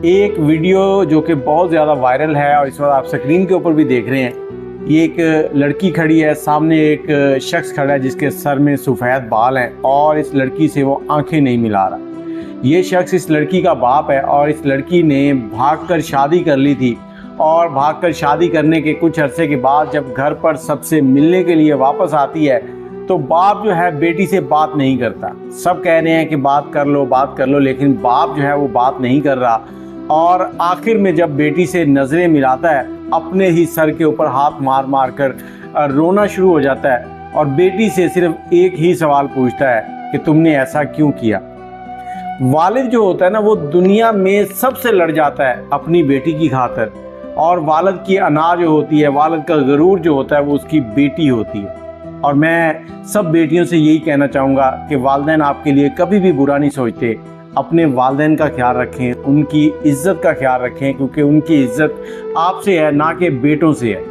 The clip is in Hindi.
एक वीडियो जो कि बहुत ज़्यादा वायरल है और इस वक्त आप स्क्रीन के ऊपर भी देख रहे हैं। ये एक लड़की खड़ी है, सामने एक शख्स खड़ा है जिसके सर में सफ़ेद बाल हैं और इस लड़की से वो आंखें नहीं मिला रहा। ये शख्स इस लड़की का बाप है और इस लड़की ने भागकर शादी कर ली थी और भागकर शादी करने के कुछ अरसे के बाद जब घर पर सबसे मिलने के लिए वापस आती है तो बाप जो है बेटी से बात नहीं करता। सब कह रहे हैं कि बात कर लो, लेकिन बाप जो है वो बात नहीं कर रहा। और आखिर में जब बेटी से नज़रें मिलाता है, अपने ही सर के ऊपर हाथ मार मार कर रोना शुरू हो जाता है और बेटी से सिर्फ एक ही सवाल पूछता है कि तुमने ऐसा क्यों किया। वालिद जो होता है ना, वो दुनिया में सबसे लड़ जाता है अपनी बेटी की खातिर, और वालिद की अना जो होती है, वालिद का गरूर जो होता है, वो उसकी बेटी होती है। और मैं सब बेटियों से यही कहना चाहूँगा कि वालिदैन आपके लिए कभी भी बुरा नहीं सोचते। अपने वालिदैन का ख्याल रखें, उनकी इज़्ज़त का ख्याल रखें, क्योंकि उनकी इज़्ज़त आपसे है, ना कि बेटों से है।